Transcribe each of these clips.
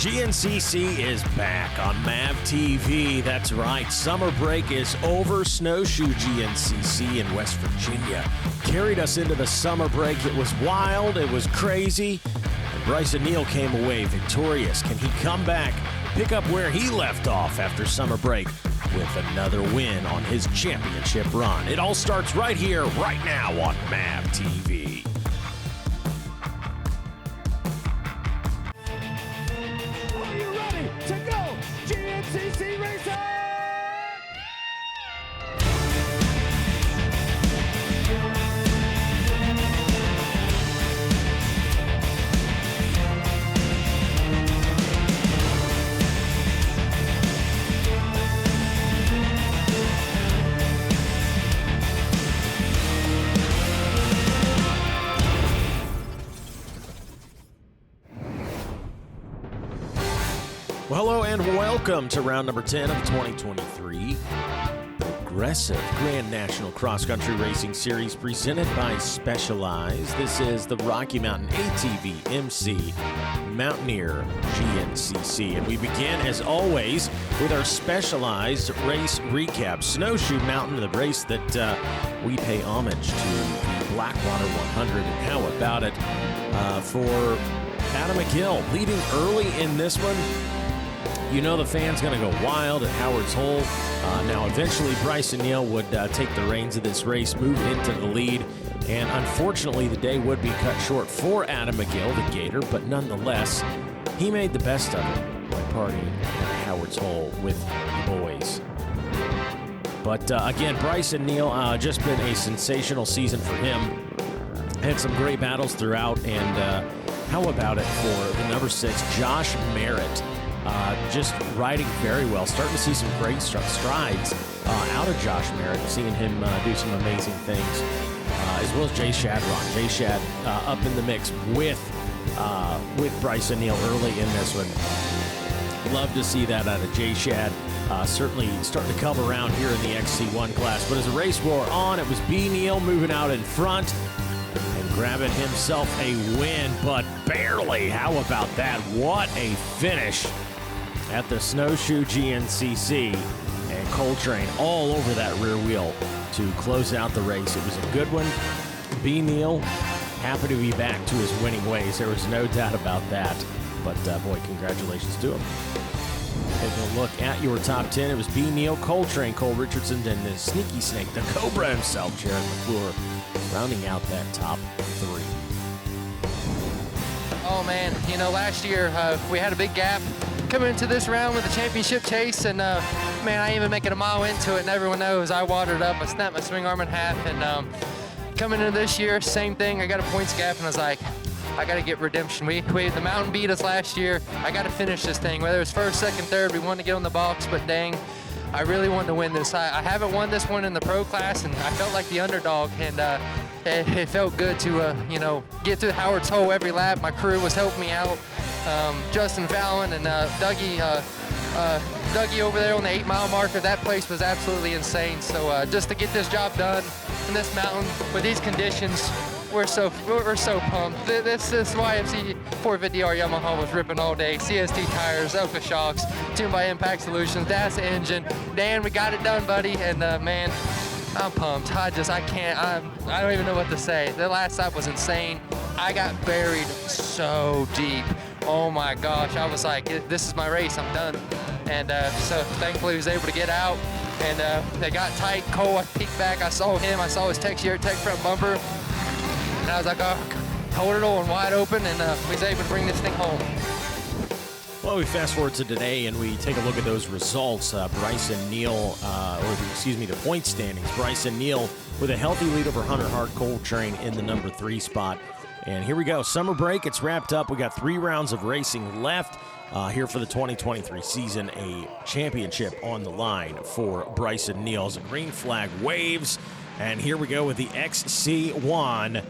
GNCC is back on MAV-TV. That's right, summer break is over. Snowshoe GNCC in West Virginia carried us into the summer break. It was wild, it was crazy, and Brycen Neal came away victorious. Can he come back, pick up where he left off after summer break with another win on his championship run? It all starts right here, right now on MAV-TV. To go, GNCC Racing! Well, hello and welcome to round number 10 of the 2023 Progressive Grand National Cross Country Racing Series presented by Specialized. This is the Rocky Mountain ATV MC Mountaineer GNCC. And we begin, as always, with our Specialized race recap. Snowshoe Mountain, the race that we pay homage to the Blackwater 100. And how about it for Adam McGill leading early in this one? You know the fan's going to go wild at Howard's Hole. Now, eventually, Brycen Neal would take the reins of this race, move into the lead, and unfortunately, the day would be cut short for Adam McGill, the Gator, but nonetheless, he made the best of it by partying at Howard's Hole with the boys. But again, Brycen Neal, just been a sensational season for him. Had some great battles throughout, and how about it for the number 6, Josh Merritt? Just riding very well. Starting to see some great strides out of Josh Merritt. Seeing him do some amazing things, as well as Jay Shadron. Jay Shad up in the mix with Brycen Neal early in this one. Love to see that out of Jay Shad. Certainly starting to come around here in the XC1 class. But as the race wore on, it was B. Neal moving out in front and grabbing himself a win, but barely. How about that? What a finish at the Snowshoe GNCC, and Coltrane all over that rear wheel to close out the race. It was a good one. B. Neal, happy to be back to his winning ways. There was no doubt about that. But boy, congratulations to him. Taking a look at your top 10, it was B. Neal, Coltrane, Cole Richardson, and the Sneaky Snake, the Cobra himself, Jared McClure, rounding out that top 3. Oh man, you know, last year we had a big gap coming into this round with the championship chase, and man, I even making a mile into it, and everyone knows I watered up. I snapped my swing arm in half, and coming into this year, same thing. I got a points gap, and I was like, I got to get redemption. The mountain beat us last year. I got to finish this thing. Whether it's first, second, third, we wanted to get on the box, but dang, I really wanted to win this. I haven't won this one in the pro class, and I felt like the underdog, and it felt good to you know, get through Howard's Hole every lap. My crew was helping me out. Justin Fallon and Dougie over there on the 8-mile marker. That place was absolutely insane. So just to get this job done in this mountain with these conditions, we're so pumped. This YFC 450R Yamaha was ripping all day. CST tires, Elka shocks, tuned by Impact Solutions, DASA engine. Dan, we got it done, buddy. And man, I'm pumped. I don't even know what to say. The last lap was insane. I got buried so deep. Oh my gosh, I was like, this is my race, I'm done. And so thankfully he was able to get out, and they got tight. Cole, I peeked back, I saw him, I saw his tech front bumper, and I was like, oh, hold it on wide open, and we was able to bring this thing home. Well, we fast forward to today and we take a look at those results. Brycen Neal, the point standings. Brycen Neal with a healthy lead over Hunter Hart Coltrane in the number 3 spot. And here we go. Summer break, it's wrapped up. We got 3 rounds of racing left here for the 2023 season. A championship on the line for Brycen Neal as a green flag waves. And here we go with the XC1.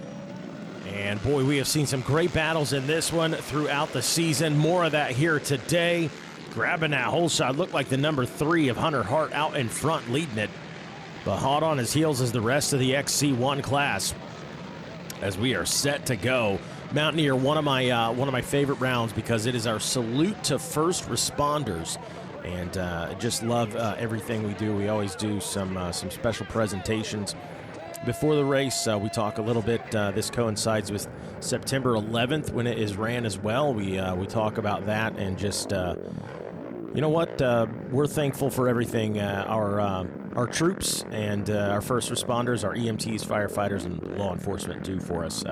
And boy, we have seen some great battles in this one throughout the season. More of that here today. Grabbing that whole shot. Looked like the number 3 of Hunter Hart out in front leading it. But hot on his heels is the rest of the XC1 class, as we are set to go Mountaineer, one of my favorite rounds because it is our salute to first responders, and just love everything we do. We always do some special presentations before the race. We talk a little bit. This coincides with September 11th when it is ran as well. We talk about that and just you know what? We're thankful for everything our troops and our first responders, our EMTs, firefighters, and law enforcement do for us.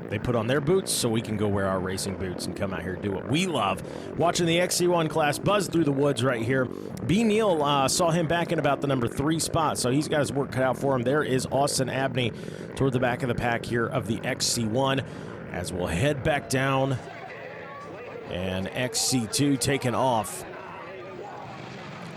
They put on their boots so we can go wear our racing boots and come out here and do what we love. Watching the XC1 class buzz through the woods right here. B. Neal saw him back in about the number 3 spot, so he's got his work cut out for him. There is Austin Abney toward the back of the pack here of the XC1 as we'll head back down. And XC2 taking off.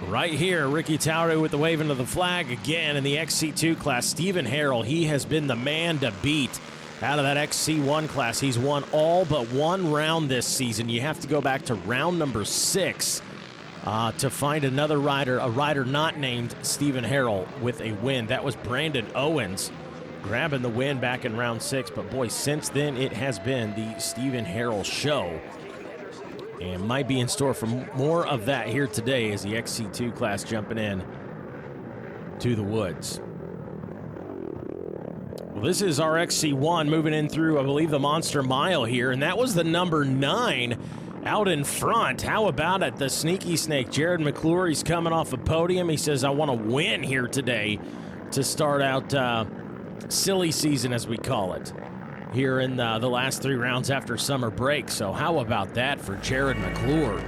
Right here, Ricky Tauri with the waving of the flag again in the XC2 class. Stephen Harrell, he has been the man to beat out of that XC1 class. He's won all but one round this season. You have to go back to round number 6 to find another rider, a rider not named Stephen Harrell, with a win. That was Brandon Owens grabbing the win back in round 6. But boy, since then it has been the Stephen Harrell show. And might be in store for more of that here today as the XC2 class jumping in to the woods. Well, this is our XC1 moving in through, I believe, the Monster Mile here, and that was the number 9 out in front. How about it? The Sneaky Snake, Jared McClure, he's coming off a podium. He says, I want to win here today to start out silly season, as we call it, here in the last 3 rounds after summer break. So how about that for Jared McClure?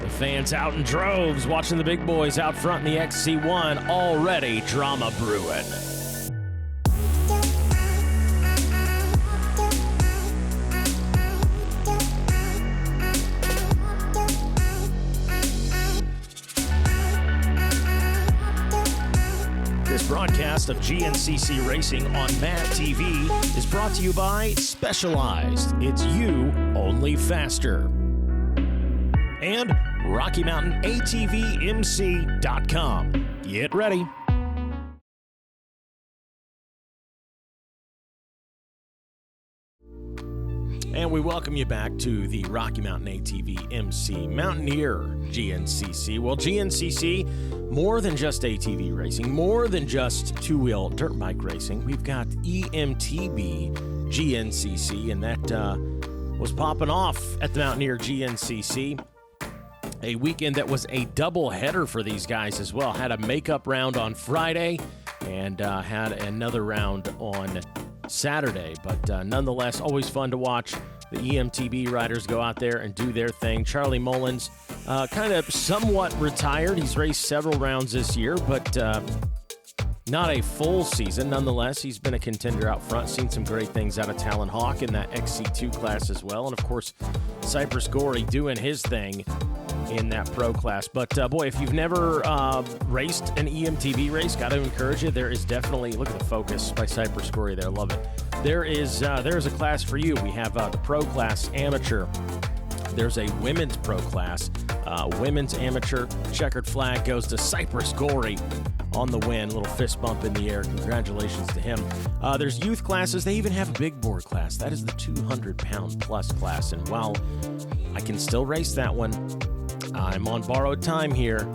The fans out in droves watching the big boys out front in the XC1. Already drama brewing. This broadcast of GNCC Racing on Matt TV is brought to you by Specialized. It's you, only faster. And RockyMountainATVMC.com. Get ready. And we welcome you back to the Rocky Mountain ATV MC Mountaineer GNCC. Well, GNCC, more than just ATV racing, more than just two-wheel dirt bike racing. We've got EMTB GNCC, and that was popping off at the Mountaineer GNCC. A weekend that was a double header for these guys as well. Had a makeup round on Friday and had another round on Saturday, but nonetheless, always fun to watch the EMTB riders go out there and do their thing. Charlie Mullins, kind of somewhat retired. He's raced several rounds this year, but not a full season. Nonetheless, he's been a contender out front. Seen some great things out of Talon Hawk in that XC2 class as well. And of course, Cypress Gorey doing his thing in that pro class. But boy, if you've never raced an EMTB race, got to encourage you. There is definitely, look at the focus by Cypress Gorey there, love it. There is a class for you. We have the pro class amateur. There's a women's pro class. Women's amateur checkered flag goes to Cypress Gorey on the win. Little fist bump in the air. Congratulations to him. There's youth classes. They even have a big board class. That is the 200-pound plus class. And while I can still race that one, I'm on borrowed time here.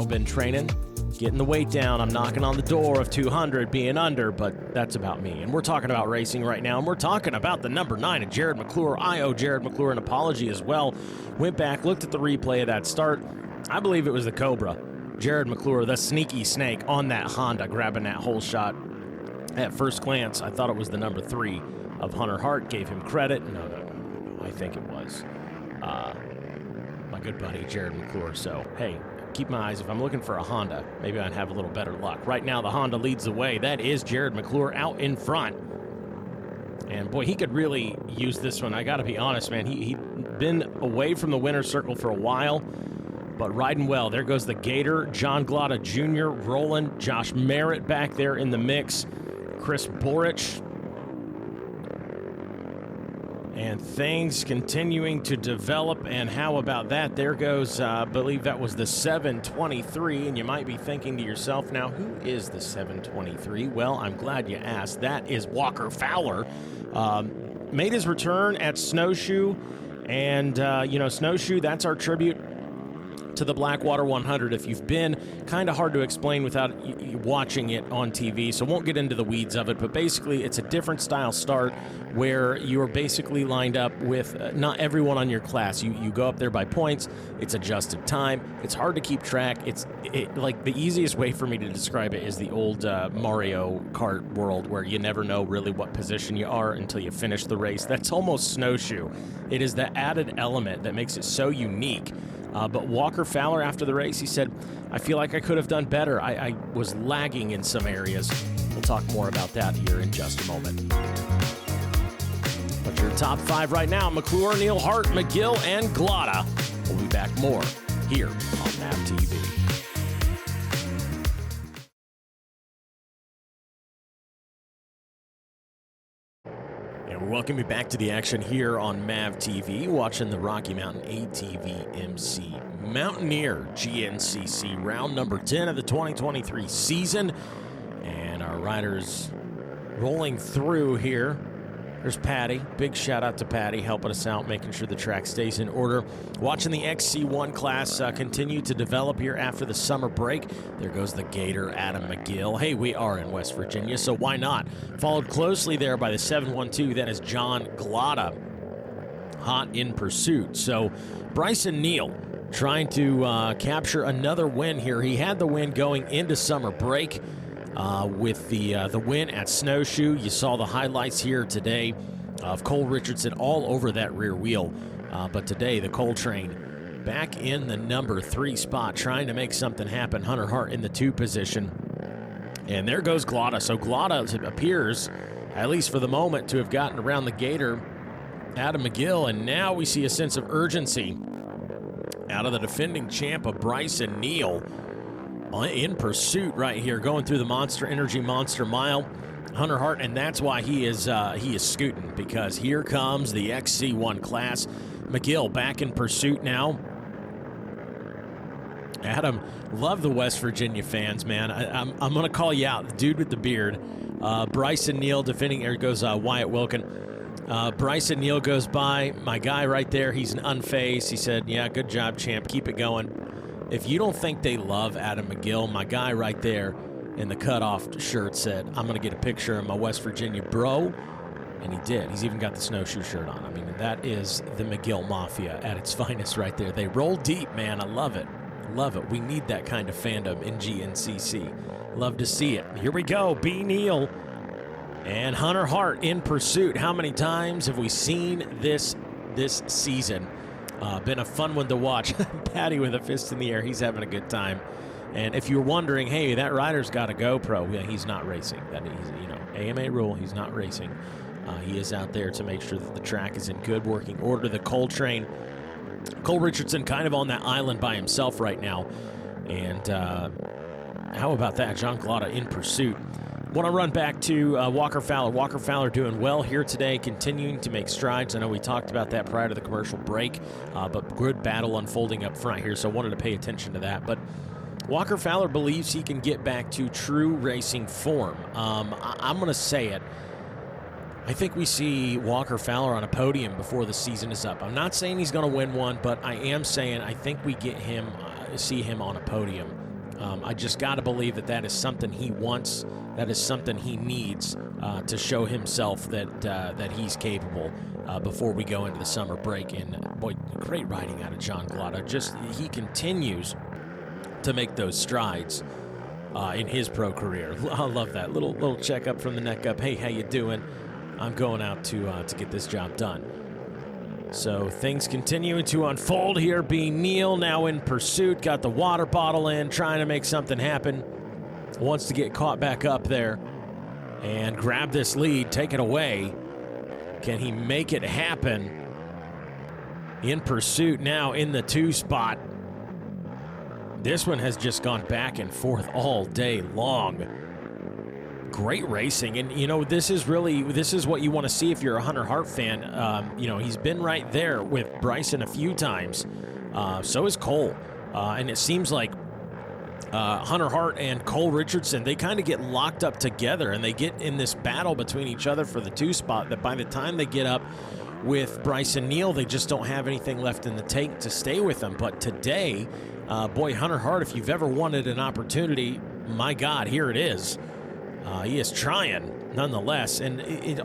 Been training, getting the weight down. I'm knocking on the door of 200, being under, but that's about me. And we're talking about racing right now, and we're talking about the number 9 of Jared McClure. I owe Jared McClure an apology as well. Went back, looked at the replay of that start. I believe it was the Cobra. Jared McClure, the Sneaky Snake, on that Honda, grabbing that whole shot. At first glance, I thought it was the number 3 of Hunter Hart. Gave him credit. No, I think it was my good buddy Jared McClure. So, hey, keep my eyes. If I'm looking for a Honda, maybe I'd have a little better luck. Right now, the Honda leads the way. That is Jared McClure out in front. And, boy, he could really use this one. I got to be honest, man. He'd been away from the winner's circle for a while, but riding well. There goes the Gator, John Glotta Jr., Roland, Josh Merritt back there in the mix, Chris Borich. And things continuing to develop, and how about that? There goes, I believe that was the 723, and you might be thinking to yourself, now, who is the 723? Well, I'm glad you asked. That is Walker Fowler. made his return at Snowshoe. And, Snowshoe, that's our tribute to the Blackwater 100. If you've been, kind of hard to explain without watching it on TV, so won't get into the weeds of it, but basically it's a different style start where you're basically lined up with not everyone on your class. You go up there by points. It's adjusted time. It's hard to keep track. Like the easiest way for me to describe it is the old Mario Kart world where you never know really what position you are until you finish the race. That's almost Snowshoe. It is the added element that makes it so unique. But Walker Fowler, after the race, he said, I feel like I could have done better. I was lagging in some areas. We'll talk more about that here in just a moment. But your top 5 right now, McClure, Neal, Hart, McGill, and Glotta. We'll be back more here on MAV TV. And we welcome you back to the action here on MAV TV, watching the Rocky Mountain ATV MC Mountaineer GNCC, round number 10 of the 2023 season. And our riders rolling through here. There's Patty. Big shout out to Patty helping us out, making sure the track stays in order. Watching the XC1 class continue to develop here after the summer break. There goes the Gator, Adam McGill. Hey, we are in West Virginia, so why not? Followed closely there by the 712. That is John Glotta, hot in pursuit. So Brycen Neal trying to capture another win here. He had the win going into summer break. With the win at Snowshoe. You saw the highlights here today of Cole Richardson all over that rear wheel. But today, the Cole train back in the number 3 spot, trying to make something happen. Hunter Hart in the 2 position. And there goes Glotta. So Glotta appears, at least for the moment, to have gotten around the Gator, Adam McGill. And now we see a sense of urgency out of the defending champ of Brycen Neal. In pursuit right here, going through the Monster Energy Monster Mile. Hunter Hart, and that's why he is scooting, because here comes the XC1 class. McGill back in pursuit now. Adam, love the West Virginia fans, man. I'm going to call you out, the dude with the beard. Brycen Neal defending, there goes Wyatt Wilkin. Brycen Neal goes by, my guy right there, he's an unfazed. He said, yeah, good job, champ, keep it going. If you don't think they love Adam McGill, my guy right there in the cutoff shirt said, I'm going to get a picture of my West Virginia bro. And he did. He's even got the Snowshoe shirt on. I mean, that is the McGill Mafia at its finest right there. They roll deep, man. I love it. Love it. We need that kind of fandom in GNCC. Love to see it. Here we go. B. Neal and Hunter Hart in pursuit. How many times have we seen this season? Been a fun one to watch. Patty with a fist in the air. He's having a good time. And if you're wondering, hey, that rider's got a GoPro. Yeah, he's not racing. That is, AMA rule. He's not racing. He is out there to make sure that the track is in good working order. The Cole train. Cole Richardson kind of on that island by himself right now. And how about that? John Glotta in pursuit. Want to run back to Walker Fowler. Walker Fowler doing well here today, continuing to make strides. I know we talked about that prior to the commercial break, but good battle unfolding up front here, so I wanted to pay attention to that. But Walker Fowler believes he can get back to true racing form. I'm going to say it. I think we see Walker Fowler on a podium before the season is up. I'm not saying he's going to win one, but I am saying I think we get him, see him on a podium. I just got to believe that is something he wants. That is something he needs to show himself that he's capable before we go into the summer break. And boy, great riding out of John Glotta. Just he continues to make those strides in his pro career. I love that little checkup from the neck up. Hey, how you doing? I'm going out to get this job done. So things continuing to unfold here. B. Neal now in pursuit, got the water bottle in, trying to make something happen. Wants to get caught back up there and grab this lead, take it away. Can he make it happen? In pursuit now in the 2 spot. This one has just gone back and forth all day long. Great racing, and this is what you want to see if you're a Hunter Hart fan. He's been right there with Brycen a few times. So is Cole, and it seems like Hunter Hart and Cole Richardson, they kind of get locked up together, and they get in this battle between each other for the 2 spot that by the time they get up with Brycen Neal, they just don't have anything left in the tank to stay with them. But today, boy, Hunter Hart, if you've ever wanted an opportunity, my God, here it is. He is trying nonetheless, and it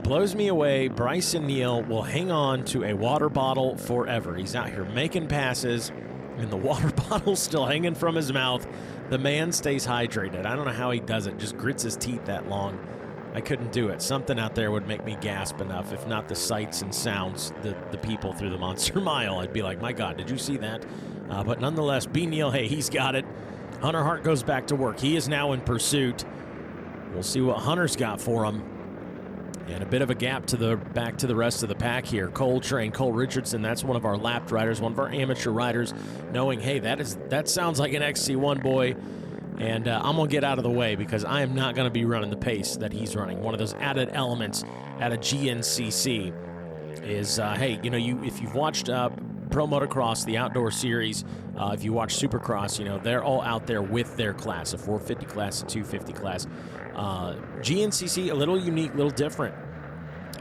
blows me away. Brycen Neal will hang on to a water bottle forever. He's out here making passes, and the water bottle's still hanging from his mouth. The man stays hydrated. I don't know how he does it, just grits his teeth that long. I couldn't do it. Something out there would make me gasp enough, if not the sights and sounds, the people through the Monster Mile. I'd be like, my God, did you see that? But nonetheless, B. Neal, hey, he's got it. Hunter Hart goes back to work. He is now in pursuit. We'll see what Hunter's got for him. And a bit of a gap back to the rest of the pack here. Cole Richardson, that's one of our lapped riders, one of our amateur riders, knowing, hey, that sounds like an XC1 boy, and I'm going to get out of the way because I am not going to be running the pace that he's running. One of those added elements at a GNCC is, hey, if you've watched Pro Motocross, the outdoor series, if you watch Supercross, they're all out there with their class, a 450 class, a 250 class. GNCC, a little unique, a little different.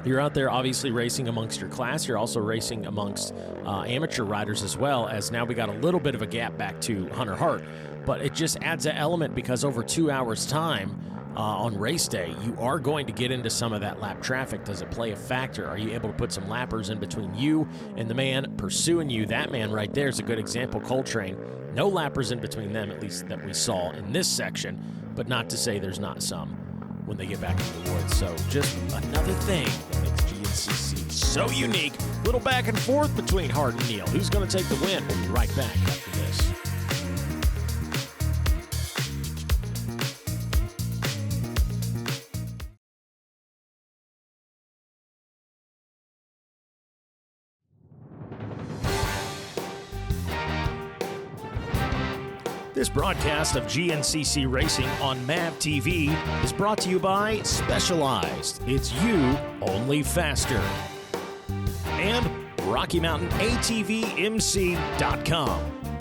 You're out there obviously racing amongst your class. You're also racing amongst amateur riders as well, as now we got a little bit of a gap back to Hunter Hart. But it just adds an element because over 2 hours' time on race day, you are going to get into some of that lap traffic. Does it play a factor? Are you able to put some lappers in between you and the man pursuing you? That man right there is a good example. Coltrane, no lappers in between them, at least that we saw in this section, but not to say there's not some when they get back into the woods. So just another thing that makes GNCC so unique. Little back and forth between Hart and Neal. Who's going to take the win? We'll be right back after this. This broadcast of GNCC Racing on MAV TV is brought to you by Specialized. It's you, only faster. And Rocky Mountain ATVMC.com.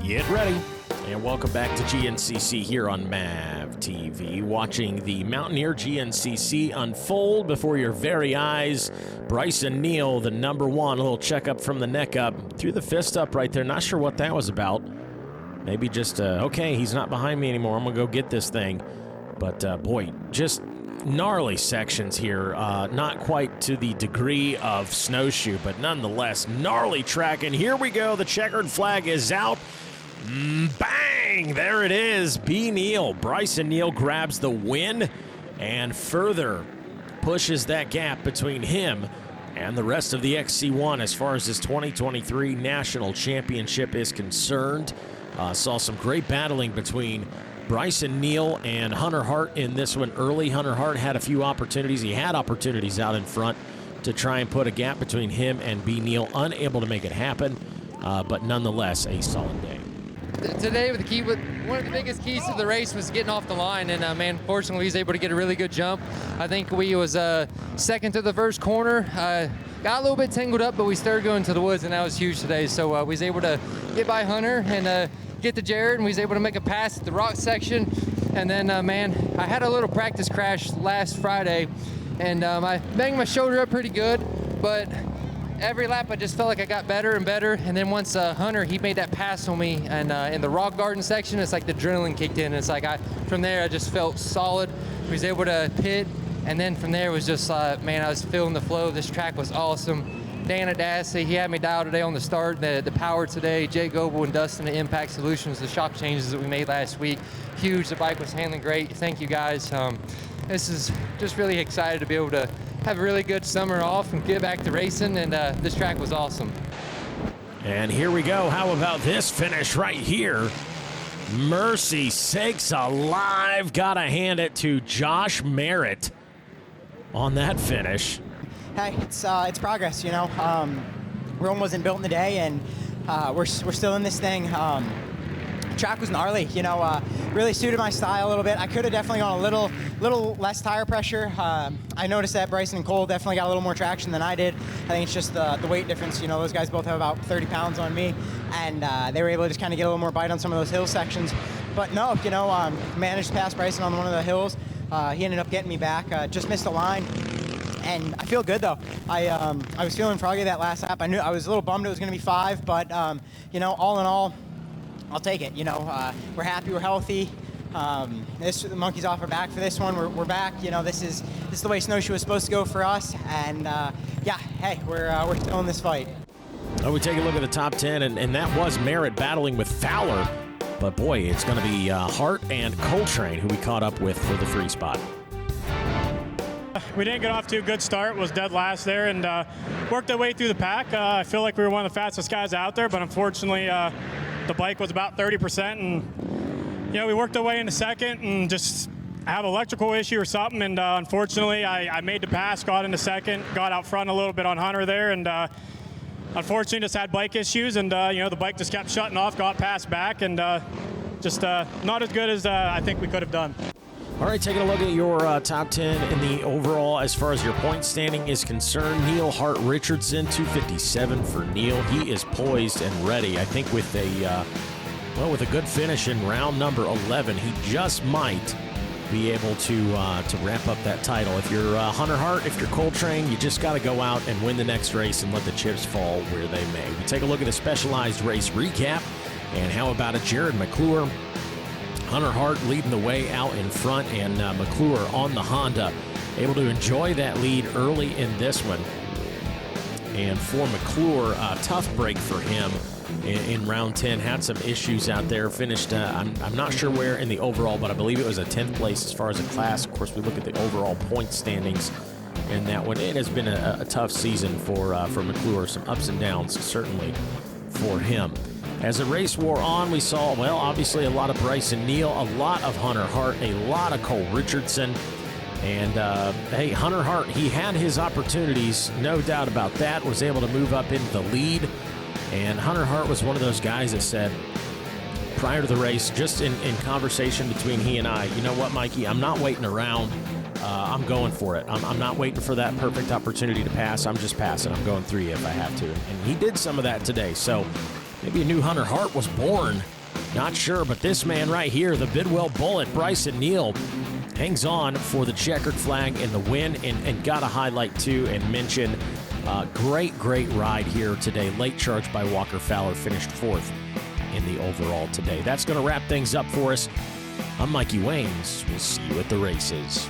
Get ready. And welcome back to GNCC here on MAV TV. Watching the Mountaineer GNCC unfold before your very eyes. Brycen Neal, the number one, a little checkup from the neck up. Threw the fist up right there. Not sure what that was about. Maybe just, okay, he's not behind me anymore. I'm going to go get this thing. But, boy, just gnarly sections here. Not quite to the degree of snowshoe, but nonetheless, gnarly track. And here we go. The checkered flag is out. Bang! There it is. B. Neal. Brycen Neal grabs the win and further pushes that gap between him and the rest of the XC1 as far as this 2023 National Championship is concerned. Saw some great battling between Brycen Neal and Hunter Hart in this one early. Hunter Hart had a few opportunities. He had opportunities out in front to try and put a gap between him and B. Neal. Unable to make it happen, but nonetheless, a solid day. Today, one of the biggest keys to the race was getting off the line, and man, fortunately, he was able to get a really good jump. I think we was second to the first corner. Got a little bit tangled up, but we started going to the woods, and that was huge today. So we was able to get by Hunter and get to Jared, and we was able to make a pass at the rock section. And then, man, I had a little practice crash last Friday, and I banged my shoulder up pretty good, but every lap I just felt like I got better and better. And then once Hunter, he made that pass on me, and in the rock garden section, it's like the adrenaline kicked in. It's like from there I just felt solid. We was able to pit, and then from there it was just man, I was feeling the flow. This track was awesome. Dan Adassey, he had me dialed today on the start, the power today. Jay Goebel and Dustin at Impact Solutions, the shock changes that we made last week, huge. The bike was handling great. Thank you guys. This is just really excited to be able to have a really good summer off and get back to racing, and this track was awesome. And here we go. How about this finish right here? Mercy sakes alive. Gotta hand it to Josh Merritt on that finish. Hey, it's progress, you know. Rome wasn't built in a day, and we're still in this thing. track was gnarly, you know, really suited my style a little bit. I could have definitely gone a little less tire pressure. I noticed that Brycen and Cole definitely got a little more traction than I did. I think it's just the weight difference. You know, those guys both have about 30 pounds on me, and they were able to just kind of get a little more bite on some of those hill sections. But no, you know, managed to pass Brycen on one of the hills. He ended up getting me back, just missed the line. And I feel good though. I was feeling froggy that last lap. I was a little bummed it was going to be 5, but you know, all in all, I'll take it. You know, we're happy, we're healthy. The monkey's off our back for this one. We're back. You know, this is the way snowshoe was supposed to go for us. And yeah, hey, we're still in this fight. We take a look at the top 10, and that was Merritt battling with Fowler. But boy, it's going to be Hart and Coltrane who we caught up with for the 3 spot. We didn't get off to a good start, was dead last there, and worked our way through the pack. I feel like we were one of the fastest guys out there, but unfortunately the bike was about 30%, and you know, we worked our way into second and just have an electrical issue or something, and unfortunately I made the pass, got into second, got out front a little bit on Hunter there, and unfortunately just had bike issues, and you know, the bike just kept shutting off, got passed back, and just not as good as I think we could have done. All right, taking a look at your top 10 in the overall as far as your point standing is concerned. Neal, Hart, Richardson, 257 for Neal. He is poised and ready. I think with a good finish in round number 11, he just might be able to wrap up that title. If you're Hunter Hart, if you're Coltrane, you just got to go out and win the next race and let the chips fall where they may. We take a look at a specialized race recap, and how about it, Jared McClure? Hunter Hart leading the way out in front, and McClure on the Honda, able to enjoy that lead early in this one. And for McClure, a tough break for him in round 10. Had some issues out there. Finished, I'm not sure where in the overall, but I believe it was a 10th place as far as a class. Of course, we look at the overall point standings, and that one, it has been a tough season for McClure. Some ups and downs, certainly, for him. As the race wore on, we saw, well, obviously a lot of Brycen Neal, a lot of Hunter Hart, a lot of Cole Richardson. And, hey, Hunter Hart, he had his opportunities, no doubt about that, was able to move up into the lead. And Hunter Hart was one of those guys that said, prior to the race, just in conversation between he and I, you know what, Mikey, I'm not waiting around. I'm going for it. I'm not waiting for that perfect opportunity to pass. I'm just passing. I'm going through you if I have to. And he did some of that today. So maybe a new Hunter Hart was born. Not sure, but this man right here, the Bidwell Bullet, Brycen Neal, hangs on for the checkered flag in the win, and got to highlight, too, and mention great ride here today. Late charge by Walker Fowler, finished 4th in the overall today. That's going to wrap things up for us. I'm Mikey Waynes. We'll see you at the races.